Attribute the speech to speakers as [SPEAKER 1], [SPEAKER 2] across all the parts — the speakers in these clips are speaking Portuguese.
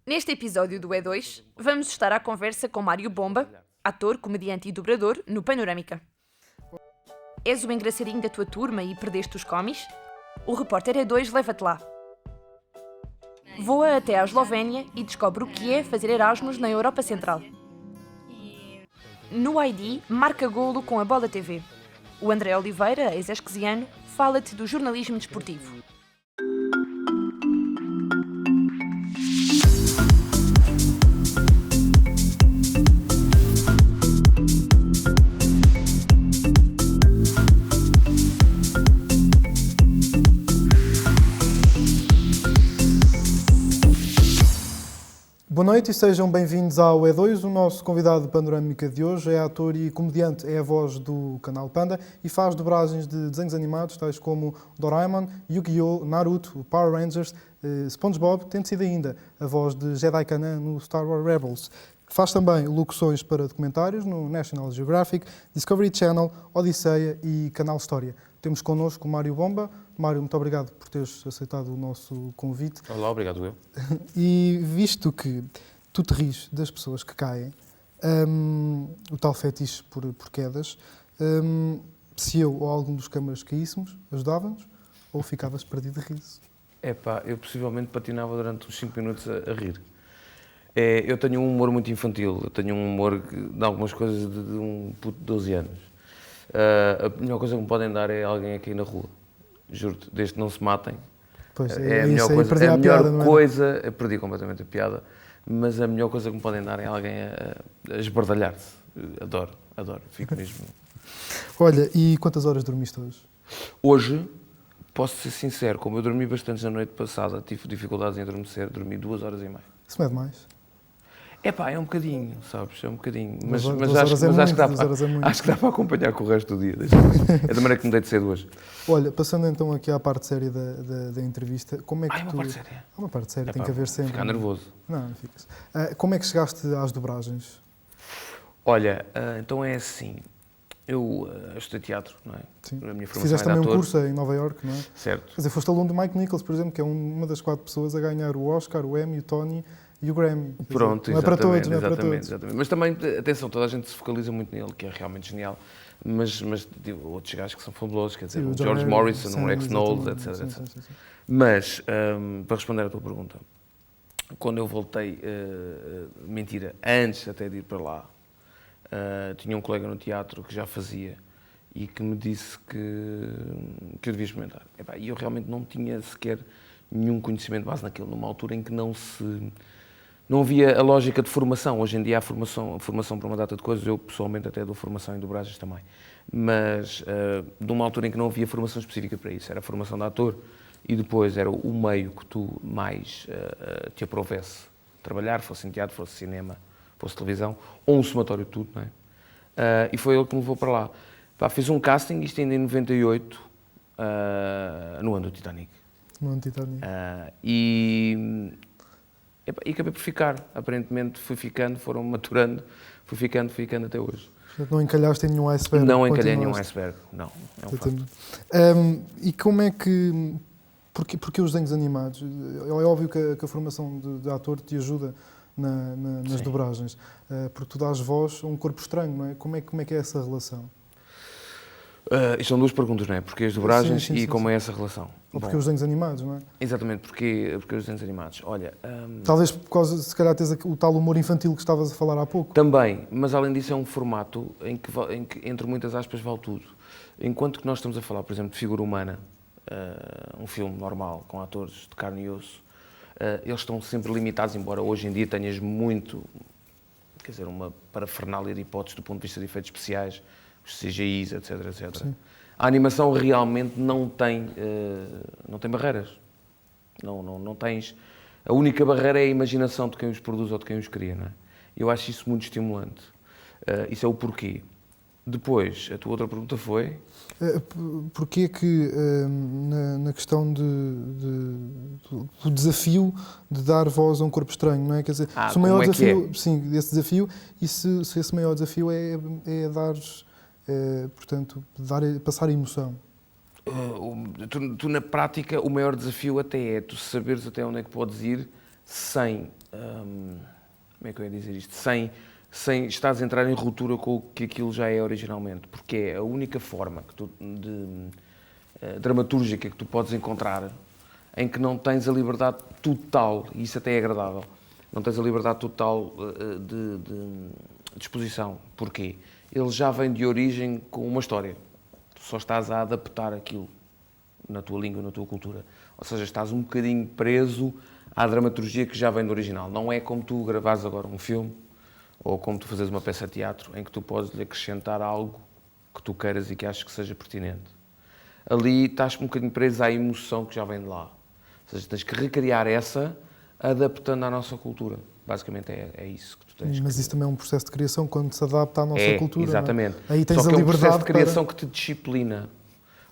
[SPEAKER 1] Neste episódio do E2, vamos estar à conversa com Mário Bomba, ator, comediante e dobrador, no Panorâmica. És o engraçadinho da tua turma e perdeste os comis? O repórter E2 leva-te lá. Voa até à Eslovénia e descobre o que é fazer Erasmus na Europa Central. No ID, marca golo com a Bola TV. O André Oliveira, ex-esquesiano, fala-te do jornalismo desportivo.
[SPEAKER 2] Boa noite e sejam bem-vindos ao E2. O nosso convidado de Panorâmica de hoje é ator e comediante, é a voz do canal Panda e faz dobragens de desenhos animados tais como Doraemon, Yu-Gi-Oh!, Naruto, Power Rangers, SpongeBob, tendo sido ainda a voz de Jedi Kanan no Star Wars Rebels. Faz também locuções para documentários no National Geographic, Discovery Channel, Odisseia e Canal História. Temos connosco o Mário Bomba. Mário, muito obrigado por teres aceitado o nosso convite.
[SPEAKER 3] Olá, obrigado eu.
[SPEAKER 2] E visto que tu te ris das pessoas que caem, o tal fetiche por quedas, se eu ou algum dos câmaras caíssemos, ajudava-nos ou ficavas perdido de riso?
[SPEAKER 3] Epá, eu possivelmente patinava durante uns 5 minutos a rir. Eu tenho um humor muito infantil, eu tenho um humor de algumas coisas de um puto de 12 anos. A melhor coisa que me podem dar é alguém a cair na rua. Juro-te, desde que não se matem.
[SPEAKER 2] Pois,
[SPEAKER 3] É a melhor coisa,
[SPEAKER 2] perdi a piada, não é?
[SPEAKER 3] eu perdi completamente a piada, mas a melhor coisa que me podem dar é alguém a esbardalhar-se. Adoro, fico mesmo.
[SPEAKER 2] Olha, e quantas horas dormiste hoje?
[SPEAKER 3] Hoje, posso ser sincero, como eu dormi bastante na noite passada, tive dificuldades em adormecer, dormi 2 horas e meia.
[SPEAKER 2] Isso não é demais?
[SPEAKER 3] Epá, é um bocadinho, sabes? É um bocadinho. Mas acho que dá para acompanhar com o resto do dia. É da maneira que me dei de cedo hoje.
[SPEAKER 2] Olha, passando então aqui à parte séria da entrevista, como é que
[SPEAKER 3] É uma parte séria.
[SPEAKER 2] É uma parte séria,
[SPEAKER 3] Epá,
[SPEAKER 2] tem que haver sempre.
[SPEAKER 3] Ficar nervoso.
[SPEAKER 2] Não ficas. Como é que chegaste às dobragens?
[SPEAKER 3] Olha, então é assim. Eu estudei teatro, não é?
[SPEAKER 2] Sim.
[SPEAKER 3] A minha formação
[SPEAKER 2] Fizeste
[SPEAKER 3] é de
[SPEAKER 2] também um
[SPEAKER 3] ator.
[SPEAKER 2] curso em Nova Iorque, não é?
[SPEAKER 3] Certo.
[SPEAKER 2] Quer dizer, foste aluno do Mike Nichols, por exemplo, que é uma das 4 pessoas a ganhar o Oscar, o Emmy, o Tony e o Grammy.
[SPEAKER 3] Pronto,
[SPEAKER 2] não é para todos, não é para todos.
[SPEAKER 3] Exatamente. Mas também, atenção, toda a gente se focaliza muito nele, que é realmente genial. Mas outros gajos que são fabulosos, quer dizer,
[SPEAKER 2] Sim,
[SPEAKER 3] o
[SPEAKER 2] o John
[SPEAKER 3] George
[SPEAKER 2] Harry,
[SPEAKER 3] Morrison,
[SPEAKER 2] sim,
[SPEAKER 3] o Rex Knowles,
[SPEAKER 2] exatamente,
[SPEAKER 3] etc.
[SPEAKER 2] sim.
[SPEAKER 3] Mas, para responder à tua pergunta, quando eu voltei, mentira, antes até de ir para lá, tinha um colega no teatro que já fazia e que me disse que eu devia experimentar. E eu realmente não tinha sequer nenhum conhecimento de base naquilo, numa altura em que não havia a lógica de formação. Hoje em dia há formação para uma data de coisas, eu pessoalmente até dou formação em dobragens também, mas de uma altura em que não havia formação específica para isso, era a formação de ator e depois era o meio que tu mais te aprovesse trabalhar, fosse em teatro, fosse cinema, fosse televisão, ou um somatório de tudo, não é? E foi ele que me levou para lá. Fiz um casting, isto ainda em 98, no ano do Titanic.
[SPEAKER 2] No ano do Titanic.
[SPEAKER 3] E acabei por ficar. Aparentemente fui ficando, foram maturando, fui ficando até hoje.
[SPEAKER 2] Portanto, não encalhaste em nenhum iceberg?
[SPEAKER 3] Não encalhei em nenhum iceberg, não. É um facto.
[SPEAKER 2] E como é que... Porque os desenhos animados? É óbvio que a formação de ator te ajuda nas dobragens, porque tu dás voz a um corpo estranho, não é? Como é que é essa relação?
[SPEAKER 3] Isto são 2 perguntas, não é? Porque as dobragens
[SPEAKER 2] sim,
[SPEAKER 3] como é essa relação?
[SPEAKER 2] Ou porque os desenhos animados, não é?
[SPEAKER 3] Exatamente, porque os desenhos animados. Olha...
[SPEAKER 2] Talvez por causa, se calhar, tens o tal humor infantil que estavas a falar há pouco.
[SPEAKER 3] Também, mas além disso é um formato em que entre muitas aspas, vale tudo. Enquanto que nós estamos a falar, por exemplo, de figura humana, um filme normal, com atores de carne e osso, eles estão sempre limitados, embora hoje em dia tenhas muito, quer dizer, uma parafernália de hipóteses do ponto de vista de efeitos especiais, os CGIs, etc.
[SPEAKER 2] Sim.
[SPEAKER 3] A animação realmente não tem barreiras. Não tens... A única barreira é a imaginação de quem os produz ou de quem os cria, não é? Eu acho isso muito estimulante. Isso é o porquê. Depois, a tua outra pergunta foi...
[SPEAKER 2] Porquê que, na questão do desafio de dar voz a um corpo estranho, não é? Quer dizer, se o maior desafio, sim, esse desafio, e se esse maior desafio é dar, portanto, passar a emoção?
[SPEAKER 3] Tu, na prática, o maior desafio até é tu saberes até onde é que podes ir sem, como é que eu ia dizer isto, sem estares a entrar em ruptura com o que aquilo já é originalmente, porque é a única forma dramatúrgica que tu podes encontrar em que não tens a liberdade total, e isso até é agradável, não tens a liberdade total de exposição. Porquê? Ele já vem de origem com uma história. Tu só estás a adaptar aquilo na tua língua, na tua cultura. Ou seja, estás um bocadinho preso à dramaturgia que já vem do original. Não é como tu gravares agora um filme ou como tu fazes uma peça de teatro em que tu podes lhe acrescentar algo que tu queiras e que achas que seja pertinente. Ali estás um bocadinho preso à emoção que já vem de lá. Ou seja, tens que recriar essa adaptando à nossa cultura. Basicamente é isso que tu tens.
[SPEAKER 2] Mas isso também é um processo de criação quando se adapta à nossa cultura.
[SPEAKER 3] Exatamente.
[SPEAKER 2] Não é? Aí tens
[SPEAKER 3] Só que
[SPEAKER 2] a
[SPEAKER 3] é um processo
[SPEAKER 2] liberdade
[SPEAKER 3] de criação que te disciplina.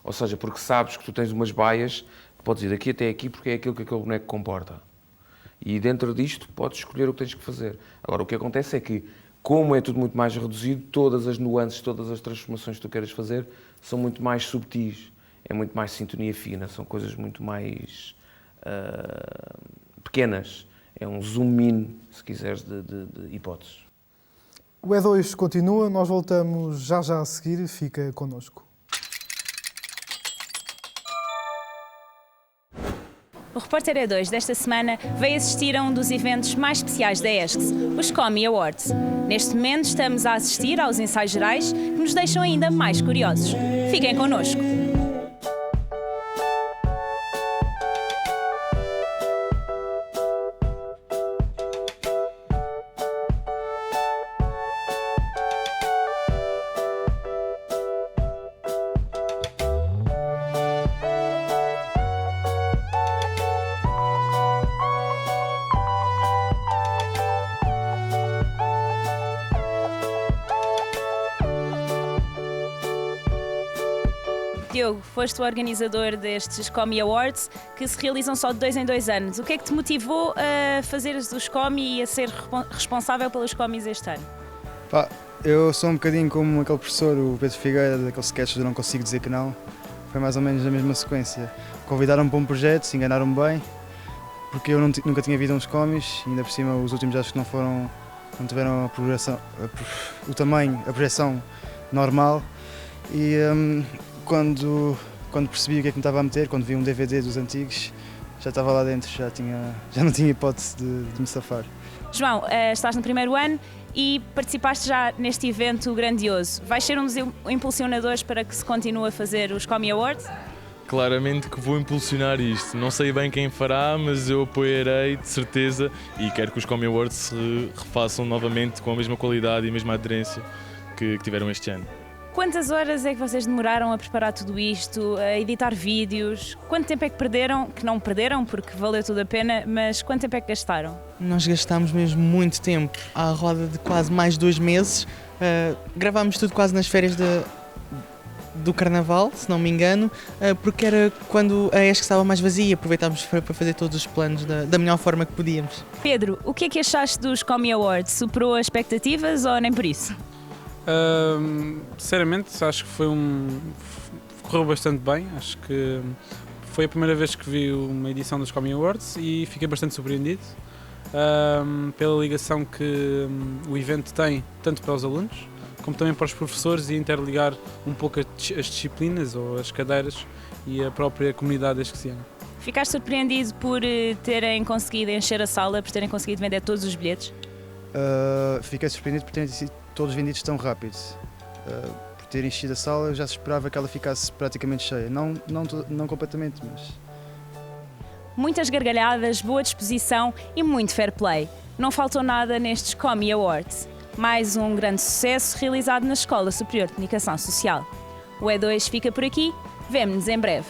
[SPEAKER 3] Ou seja, porque sabes que tu tens umas baias que podes ir daqui até aqui porque é aquilo que aquele boneco comporta. E dentro disto podes escolher o que tens que fazer. Agora, o que acontece é que, como é tudo muito mais reduzido, todas as nuances, todas as transformações que tu queres fazer são muito mais subtis. É muito mais sintonia fina, são coisas muito mais pequenas. É um zoom in, se quiseres, de hipóteses.
[SPEAKER 2] O E2 continua, nós voltamos já a seguir, fica connosco.
[SPEAKER 4] O Repórter E2 desta semana veio assistir a um dos eventos mais especiais da ESCS, os Comi Awards. Neste momento estamos a assistir aos ensaios gerais que nos deixam ainda mais curiosos. Fiquem connosco. Diogo, foste o organizador destes Comi Awards, que se realizam só de 2 em 2 anos. O que é que te motivou a fazer os Comi e a ser responsável pelos Comis este ano?
[SPEAKER 5] Eu sou um bocadinho como aquele professor, o Pedro Figueira, daqueles sketches do Não Consigo Dizer Que Não. Foi mais ou menos a mesma sequência. Convidaram-me para um projeto, se enganaram-me bem, porque eu nunca tinha visto uns Comis, ainda por cima os últimos acho que não tiveram a progressão, o tamanho, a projeção normal. E quando percebi o que é que me estava a meter, quando vi um DVD dos antigos, já estava lá dentro, já não tinha hipótese de me safar.
[SPEAKER 4] João, estás no primeiro ano e participaste já neste evento grandioso. Vais ser um dos impulsionadores para que se continue a fazer os Comi Awards?
[SPEAKER 6] Claramente que vou impulsionar isto. Não sei bem quem fará, mas eu apoiarei de certeza e quero que os Comi Awards se refaçam novamente com a mesma qualidade e a mesma aderência que tiveram este ano.
[SPEAKER 4] Quantas horas é que vocês demoraram a preparar tudo isto, a editar vídeos? Quanto tempo é que perderam? Que não perderam, porque valeu tudo a pena, mas quanto tempo é que gastaram?
[SPEAKER 7] Nós gastámos mesmo muito tempo, à roda de quase mais 2 meses. Gravámos tudo quase nas férias do Carnaval, se não me engano, porque era quando a ESC estava mais vazia, aproveitámos para fazer todos os planos da melhor forma que podíamos.
[SPEAKER 4] Pedro, o que é que achaste dos Comi Awards? Superou as expectativas ou nem por isso?
[SPEAKER 8] Sinceramente, acho que correu bastante bem. Acho que foi a primeira vez que vi uma edição dos Comi Awards e fiquei bastante surpreendido pela ligação que o evento tem, tanto para os alunos como também para os professores, e interligar um pouco as disciplinas ou as cadeiras e a própria comunidade esqueciana.
[SPEAKER 4] Ficaste surpreendido por terem conseguido encher a sala, por terem conseguido vender todos os bilhetes?
[SPEAKER 5] Fiquei surpreendido por terem sido todos vendidos tão rápido. Por ter enchido a sala, eu já se esperava que ela ficasse praticamente cheia. Não completamente, mas...
[SPEAKER 4] Muitas gargalhadas, boa disposição e muito fair play. Não faltou nada nestes Comi Awards. Mais um grande sucesso realizado na Escola Superior de Comunicação Social. O E2 fica por aqui. Vemo-nos em breve.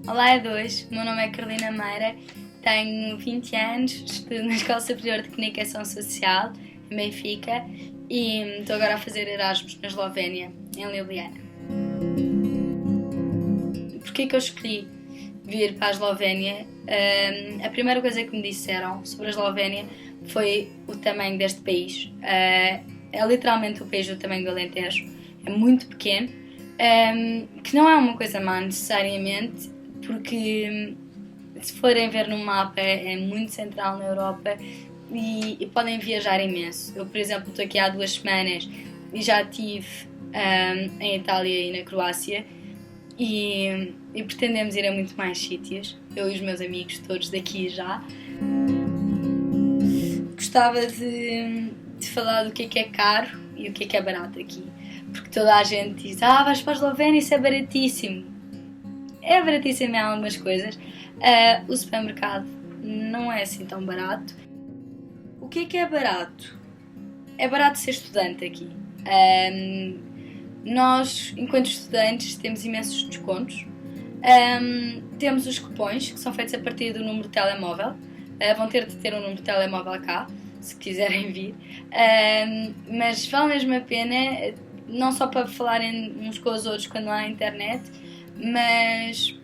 [SPEAKER 9] Olá E2, o meu nome é Carolina Meira, tenho 20 anos, estudo na Escola Superior de Comunicação Social, em Benfica, e estou agora a fazer Erasmus na Eslovénia, em Ljubljana. Porquê que eu escolhi vir para a Eslovénia? A primeira coisa que me disseram sobre a Eslovénia foi o tamanho deste país. é literalmente o país do tamanho do Alentejo, é muito pequeno, que não é uma coisa má necessariamente, porque se forem ver no mapa é muito central na Europa e podem viajar imenso. Eu, por exemplo, estou aqui há 2 semanas e já estive em Itália e na Croácia e pretendemos ir a muito mais sítios, eu e os meus amigos todos daqui já. Gostava de falar do que é caro e o que é barato aqui, porque toda a gente diz: vais para a Eslovénia, isso é baratíssimo. É baratíssimo em algumas coisas. O supermercado não é assim tão barato. O que é barato? É barato ser estudante aqui. Nós, enquanto estudantes, temos imensos descontos. Temos os cupons, que são feitos a partir do número de telemóvel. Vão ter de ter um número de telemóvel cá, se quiserem vir. Mas vale mesmo a pena, não só para falarem uns com os outros quando há internet, mas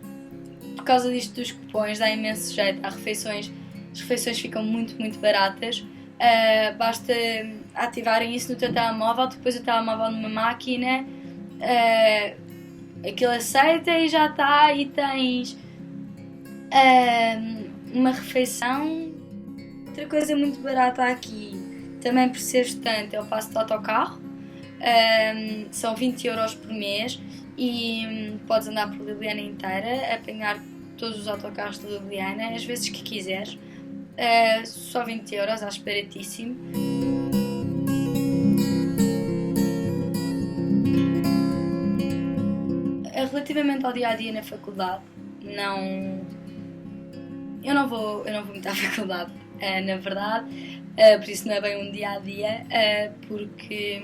[SPEAKER 9] por causa disto dos cupons dá imenso jeito. Há refeições, as refeições ficam muito, muito baratas. Basta ativarem isso no teu telemóvel, depois o telemóvel numa máquina, aquilo aceita e já está, e tens uma refeição. Outra coisa muito barata aqui, também por ser estudante, é o passo de autocarro. São 20 € por mês e podes andar por Ljubljana inteira, apanhar todos os autocarros de Ljubljana, às vezes que quiseres. Só 20 €, acho baratíssimo. Relativamente ao dia-a-dia na faculdade, eu não vou muito à faculdade, na verdade, por isso não é bem um dia-a-dia, porque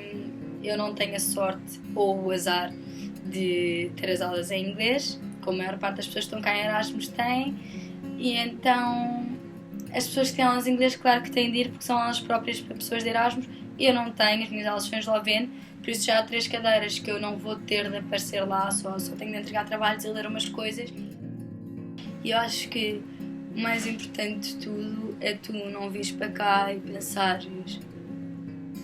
[SPEAKER 9] eu não tenho a sorte ou o azar de ter as aulas em inglês, como a maior parte das pessoas que estão cá em Erasmus têm, e então as pessoas que têm aulas em inglês, claro que têm de ir, porque são aulas próprias para pessoas de Erasmus. Eu não tenho, as minhas aulas são em esloveno, por isso já há 3 cadeiras que eu não vou ter de aparecer lá, só tenho de entregar trabalhos e ler umas coisas. E eu acho que o mais importante de tudo é tu não vires para cá e pensares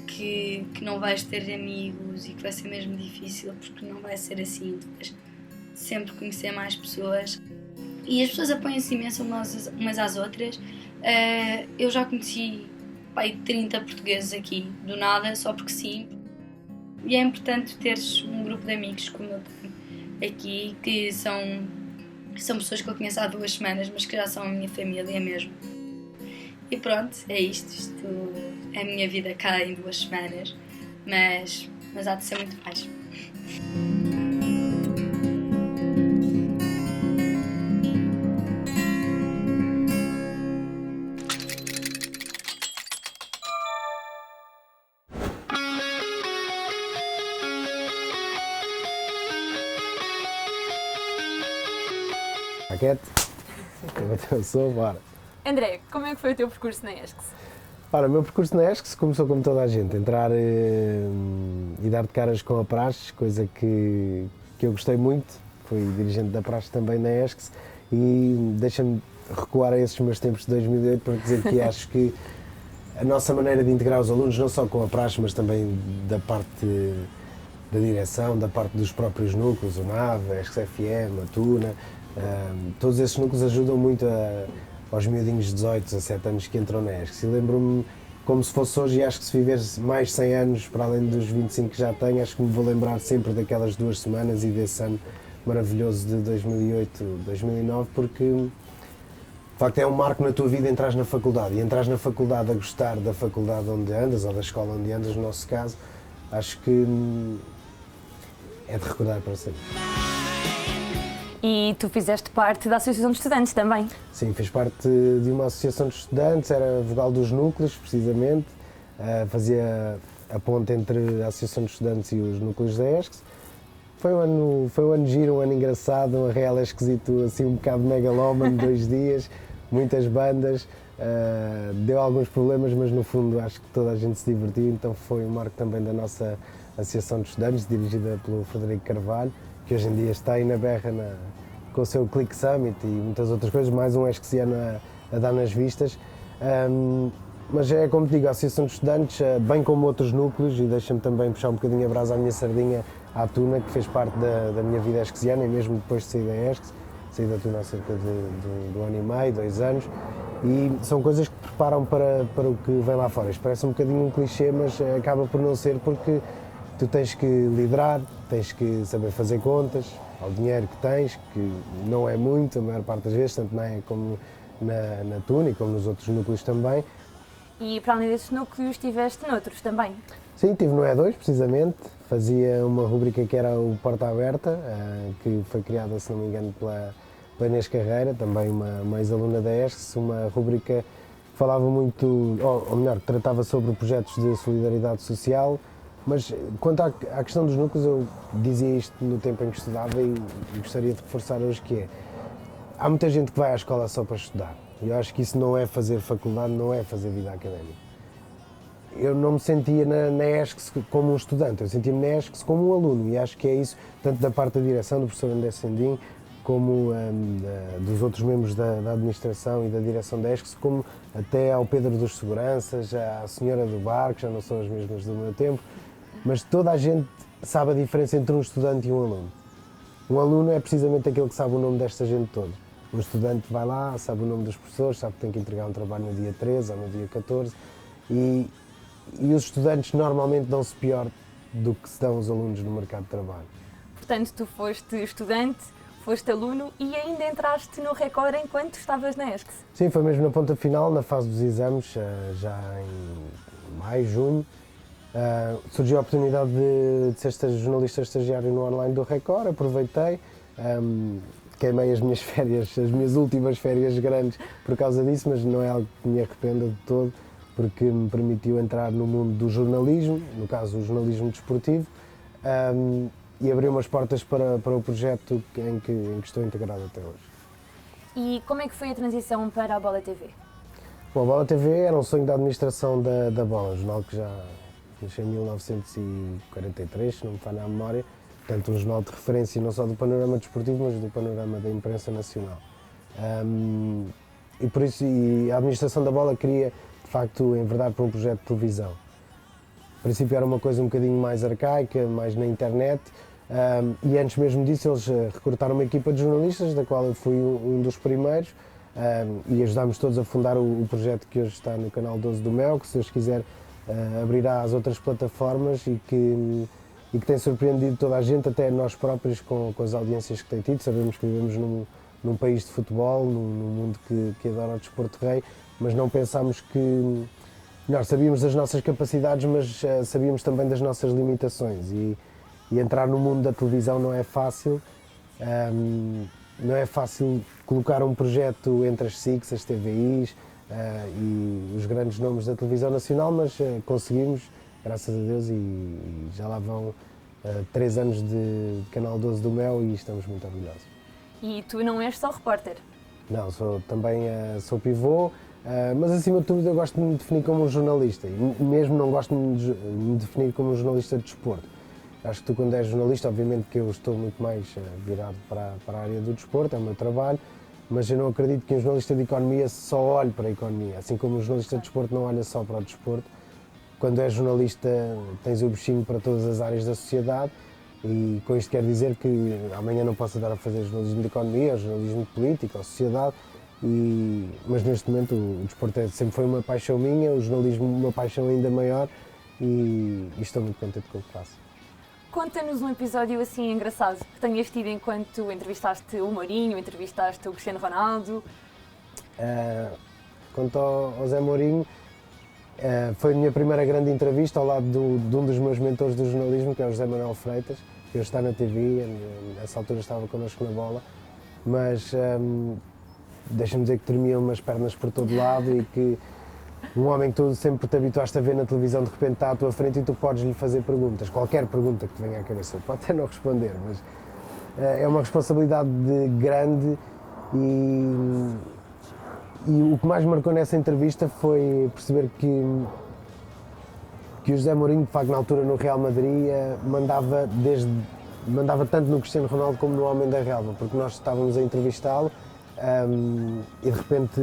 [SPEAKER 9] que não vais ter amigos e que vai ser mesmo difícil, porque não vai ser assim. Tu vais sempre conhecer mais pessoas e as pessoas apoiam-se imenso umas às outras. Eu já conheci 30 portugueses aqui, do nada, só porque sim. E é importante teres um grupo de amigos como eu tenho aqui, que são pessoas que eu conheço há 2 semanas, mas que já são a minha família mesmo. E pronto, é isto é a minha vida cá em 2 semanas, mas há de ser muito mais.
[SPEAKER 10] Paquete? Eu sou, bora.
[SPEAKER 1] André, como é que foi o teu percurso na ESCS?
[SPEAKER 10] Ora, o meu percurso na ESCS começou como toda a gente, entrar e dar de caras com a praxe, coisa que eu gostei muito. Fui dirigente da praxe também na ESCS e deixa-me recuar a esses meus tempos de 2008 para dizer que acho que a nossa maneira de integrar os alunos, não só com a praxe, mas também da parte da direção, da parte dos próprios núcleos, o NAV, a ESCS FM, a TUNA, todos esses núcleos ajudam muito aos miudinhos de 18, 17 anos que entram na ESCS. E lembro-me como se fosse hoje, e acho que se viver mais 100 anos, para além dos 25 que já tenho, acho que me vou lembrar sempre daquelas 2 semanas e desse ano maravilhoso de 2008, 2009, porque de facto é um marco na tua vida entrares na faculdade, e entrares na faculdade a gostar da faculdade onde andas, ou da escola onde andas, no nosso caso, acho que é de recordar para sempre.
[SPEAKER 1] E tu fizeste parte da Associação de Estudantes também?
[SPEAKER 10] Sim, fiz parte de uma associação de estudantes, era vogal dos núcleos, precisamente, fazia a ponte entre a Associação de Estudantes e os núcleos da ESCS. Foi um ano giro, um ano engraçado, um real esquisito, assim um bocado megalómano, 2 dias, muitas bandas, deu alguns problemas, mas no fundo acho que toda a gente se divertiu, então foi um marco também da nossa Associação de Estudantes, dirigida pelo Frederico Carvalho, que hoje em dia está aí na berra com o seu Click Summit e muitas outras coisas, mais um esqueciano a dar nas vistas. mas é como digo, a Associação de Estudantes, bem como outros núcleos, e deixa-me também puxar um bocadinho a brasa à minha sardinha, à Tuna, que fez parte da minha vida esquesiana, e mesmo depois de sair da ESCS, saí da Tuna há cerca de 1 ano e meio, 2 anos, e são coisas que te preparam para o que vem lá fora. Isto parece um bocadinho um clichê, mas acaba por não ser, porque tu tens que liderar, tens que saber fazer contas ao dinheiro que tens, que não é muito, a maior parte das vezes, tanto na EE como na Tuna e como nos outros núcleos também.
[SPEAKER 1] E para além desses núcleos, estiveste noutros também?
[SPEAKER 10] Sim, estive no E2, precisamente. Fazia uma rubrica que era o Porta Aberta, que foi criada, se não me engano, pela Inês Carreira, também uma ex-aluna da ESCS, uma rubrica que falava muito, ou melhor, tratava sobre projetos de solidariedade social, mas quanto à questão dos núcleos, eu dizia isto no tempo em que estudava e gostaria de reforçar hoje que é, há muita gente que vai à escola só para estudar, e eu acho que isso não é fazer faculdade, não é fazer vida académica. Eu não me sentia na ESCS como um estudante, eu sentia-me na ESCS como um aluno, e acho que é isso, tanto da parte da direção, do professor André Sendim, como dos outros membros da administração e da direção da ESCS, como até ao Pedro dos Seguranças, à senhora do bar, que já não são as mesmas do meu tempo, mas toda a gente sabe a diferença entre um estudante e um aluno. Um aluno é precisamente aquele que sabe o nome desta gente toda. Um estudante vai lá, sabe o nome dos professores, sabe que tem que entregar um trabalho no dia 13 ou no dia 14, e os estudantes normalmente dão-se pior do que se dão os alunos no mercado de trabalho.
[SPEAKER 1] Portanto, tu foste estudante, foste aluno e ainda entraste no Record enquanto estavas na ESCS?
[SPEAKER 10] Sim, foi mesmo na ponta final, na fase dos exames, já em maio, junho. Surgiu a oportunidade de ser jornalista estagiário no online do Record, aproveitei, queimei as minhas férias, as minhas últimas férias grandes por causa disso, mas não é algo que me arrependa de todo, porque me permitiu entrar no mundo do jornalismo, no caso o jornalismo desportivo, e abriu umas portas para o projeto em que estou integrado até hoje.
[SPEAKER 1] E como é que foi a transição para a Bola TV?
[SPEAKER 10] Bom, a Bola TV era um sonho da administração da Bola, um jornal que já nasceu em 1943, se não me falha a memória, portanto um jornal de referência não só do panorama desportivo, mas do panorama da imprensa nacional. E por isso a administração da Bola queria, de facto, enverdar para um projeto de televisão. A princípio era uma coisa um bocadinho mais arcaica, mais na internet, e antes mesmo disso eles recrutaram uma equipa de jornalistas, da qual eu fui um dos primeiros, e ajudámos todos a fundar o projeto que hoje está no canal 12 do Mel, que se Deus quiser abrirá às outras plataformas e que tem surpreendido toda a gente, até nós próprios, com as audiências que tem tido. Sabemos que vivemos num país de futebol, num mundo que adora o desporto rei, mas não pensámos que... Melhor, sabíamos das nossas capacidades, mas sabíamos também das nossas limitações, e entrar no mundo da televisão não é fácil. Não é fácil colocar um projeto entre as SICs, as TVIs e os grandes nomes da televisão nacional, mas conseguimos, graças a Deus, e já lá vão 3 anos de Canal 12 do Mel e estamos muito orgulhosos.
[SPEAKER 1] E tu não és só repórter?
[SPEAKER 10] Não, também sou pivô, mas acima de tudo eu gosto de me definir como um jornalista, e mesmo não gosto de me definir como um jornalista de desporto. Acho que tu, quando és jornalista, obviamente que eu estou muito mais virado para a área do desporto, é o meu trabalho, mas eu não acredito que um jornalista de economia só olhe para a economia, assim como um jornalista de desporto não olha só para o desporto. Quando és jornalista tens o bichinho para todas as áreas da sociedade, e com isto quero dizer que amanhã não posso dar a fazer jornalismo de economia, jornalismo de política, ou sociedade, mas neste momento o desporto sempre foi uma paixão minha, o jornalismo uma paixão ainda maior, e estou muito contente com o que faço.
[SPEAKER 1] Conta-nos um episódio assim engraçado que tenhas tido enquanto entrevistaste o Mourinho, entrevistaste o Cristiano Ronaldo.
[SPEAKER 10] Quanto ao Zé Mourinho, foi a minha primeira grande entrevista ao lado de um dos meus mentores do jornalismo, que é o José Manuel Freitas, que hoje está na TV, nessa altura estava connosco na Bola, mas deixa-me dizer que tremiam umas pernas por todo lado, e que um homem que tu sempre te habituaste a ver na televisão de repente está à tua frente e tu podes lhe fazer perguntas, qualquer pergunta que te venha à cabeça, pode até não responder, mas é uma responsabilidade grande, e o que mais marcou nessa entrevista foi perceber que o José Mourinho, de facto, na altura no Real Madrid, mandava tanto no Cristiano Ronaldo como no homem da relva, porque nós estávamos a entrevistá-lo, E de repente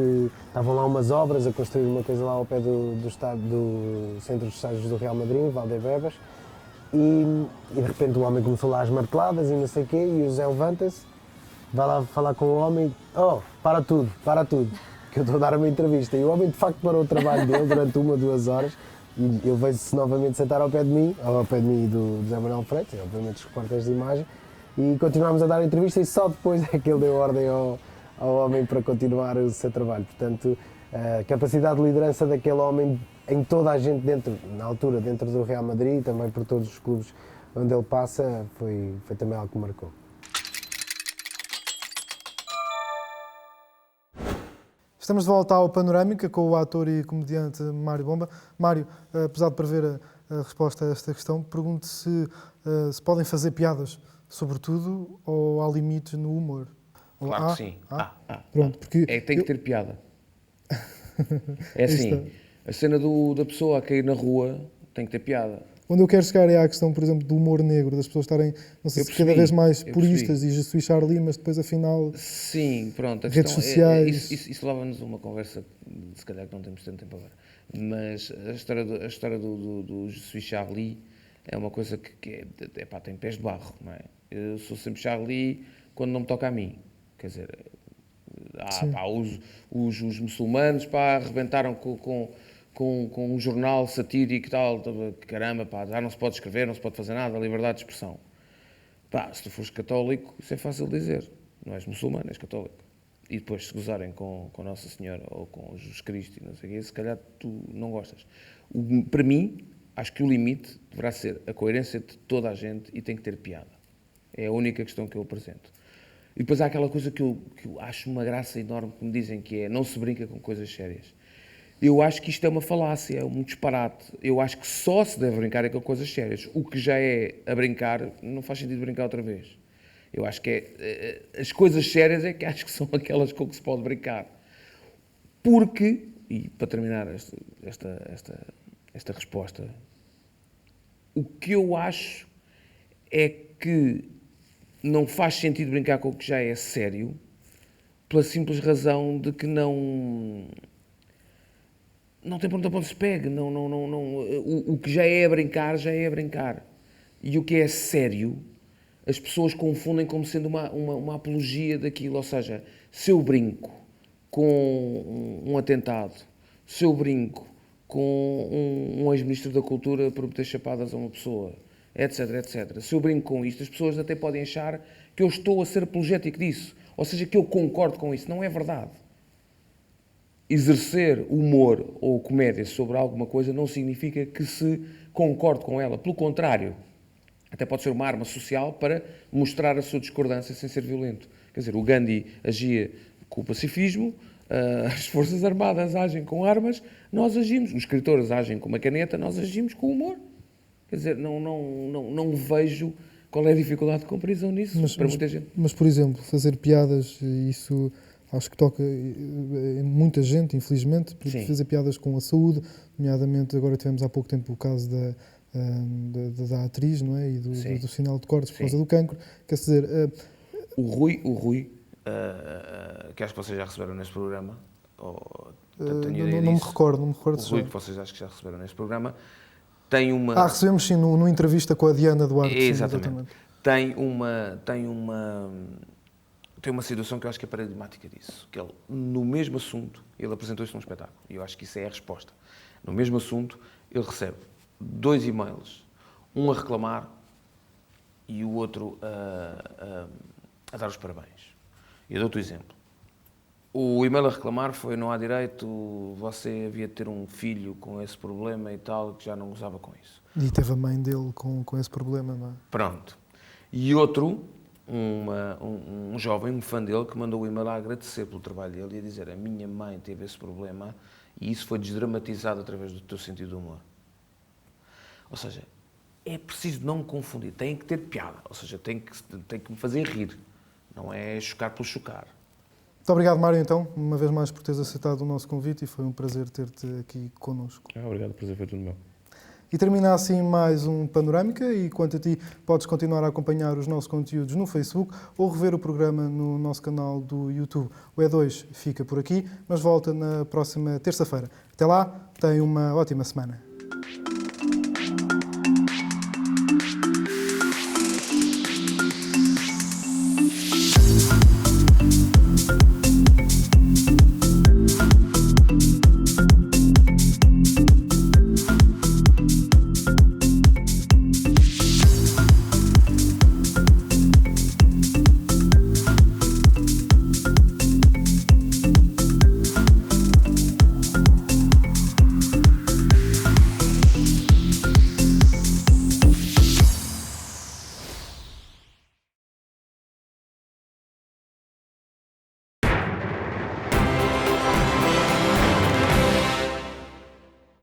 [SPEAKER 10] estavam lá umas obras a construir uma coisa lá ao pé do centro de estágios do Real Madrid, Valdebebas, e de repente o homem começou lá às marteladas e não sei o quê, e o Zé levanta-se, vai lá falar com o homem, para tudo, que eu estou a dar uma entrevista. E o homem de facto parou o trabalho dele durante 1 ou 2 horas, e ele veio-se novamente sentar ao pé de mim e do José Manuel Freitas, obviamente os repórteres de imagem, e continuámos a dar a entrevista, e só depois é que ele deu ordem ao homem para continuar o seu trabalho. Portanto, a capacidade de liderança daquele homem em toda a gente na altura, dentro do Real Madrid, e também por todos os clubes onde ele passa, foi também algo que marcou.
[SPEAKER 2] Estamos de volta ao Panorâmica com o ator e comediante Mário Bomba. Mário, apesar de prever a resposta a esta questão, pergunto se podem fazer piadas sobre tudo ou há limites no humor.
[SPEAKER 3] Claro que sim.
[SPEAKER 2] Pronto, porque
[SPEAKER 3] tem que ter piada. É assim, a cena da pessoa a cair na rua tem que ter piada.
[SPEAKER 2] Onde eu quero chegar é à questão, por exemplo, do humor negro, das pessoas estarem, não sei se cada vez mais puristas e Jesus Charlie, mas depois afinal...
[SPEAKER 3] Sim, pronto. A
[SPEAKER 2] redes
[SPEAKER 3] questão
[SPEAKER 2] sociais...
[SPEAKER 3] Isso leva-nos a uma conversa, se calhar que não temos tanto tempo agora. Mas a história do Jesus Charlie é uma coisa que tem pés de barro, não é? Eu sou sempre Charlie quando não me toca a mim. Quer dizer, os muçulmanos arrebentaram com um jornal satírico e tal, caramba, já não se pode escrever, não se pode fazer nada, liberdade de expressão. Se tu fores católico, isso é fácil dizer, não és muçulmano, és católico. E depois se gozarem com Nossa Senhora ou com Jesus Cristo e não sei o quê, se calhar tu não gostas. Para mim, acho que o limite deverá ser a coerência de toda a gente e tem que ter piada. É a única questão que eu apresento. E depois há aquela coisa que eu acho uma graça enorme, que me dizem que é não se brinca com coisas sérias. Eu acho que isto é uma falácia, é um disparate. Eu acho que só se deve brincar com coisas sérias. O que já é a brincar, não faz sentido brincar outra vez. Eu acho que as coisas sérias é que acho que são aquelas com que se pode brincar. Porque, e para terminar esta resposta, o que eu acho é que não faz sentido brincar com o que já é sério, pela simples razão de que não tem ponta para onde se pegue. O que já é brincar, já é brincar. E o que é sério, as pessoas confundem como sendo uma apologia daquilo. Ou seja, se eu brinco com um atentado, se eu brinco com um ex-ministro da Cultura por meter chapadas a uma pessoa, etc, etc. Se eu brinco com isto, as pessoas até podem achar que eu estou a ser apologético disso. Ou seja, que eu concordo com isso. Não é verdade. Exercer humor ou comédia sobre alguma coisa não significa que se concorde com ela. Pelo contrário, até pode ser uma arma social para mostrar a sua discordância sem ser violento. Quer dizer, o Gandhi agia com o pacifismo, as Forças Armadas agem com armas, nós agimos. Os escritores agem com uma caneta, nós agimos com humor. Quer dizer, não vejo qual é a dificuldade de compreensão nisso para muita gente.
[SPEAKER 2] Mas, por exemplo, fazer piadas, isso acho que toca em muita gente, infelizmente, porque fazer piadas com a saúde, nomeadamente agora tivemos há pouco tempo o caso da atriz, não é? E do sinal de cortes por causa do cancro. Quer dizer...
[SPEAKER 3] O Rui, que acho que vocês já receberam neste programa,
[SPEAKER 2] não me recordo.
[SPEAKER 3] O Rui, que vocês acho que já receberam neste programa, tem uma...
[SPEAKER 2] recebemos sim, numa entrevista com a Diana Duarte.
[SPEAKER 3] Exatamente. Tem uma situação que eu acho que é paradigmática disso, que ele, no mesmo assunto, ele apresentou isto num espetáculo, e eu acho que isso é a resposta. No mesmo assunto, ele recebe 2 e-mails, um a reclamar e o outro a dar os parabéns. Eu dou-te o exemplo. O e-mail a reclamar foi: não há direito, você havia de ter um filho com esse problema e tal, que já não gozava com isso.
[SPEAKER 2] E teve a mãe dele com esse problema, não é?
[SPEAKER 3] Pronto. E outro, um jovem, um fã dele, que mandou o e-mail a agradecer pelo trabalho dele e a dizer: a minha mãe teve esse problema e isso foi desdramatizado através do teu sentido de humor. Ou seja, é preciso não confundir, tem que ter piada, ou seja, tem que me fazer rir, não é chocar por chocar.
[SPEAKER 2] Muito obrigado, Mário, então, uma vez mais por teres aceitado o nosso convite, e foi um prazer ter-te aqui connosco.
[SPEAKER 3] Obrigado, o prazer foi tudo meu.
[SPEAKER 2] E termina assim mais um Panorâmica e quanto a ti, podes continuar a acompanhar os nossos conteúdos no Facebook ou rever o programa no nosso canal do YouTube. O E2 fica por aqui, mas volta na próxima terça-feira. Até lá, tenha uma ótima semana.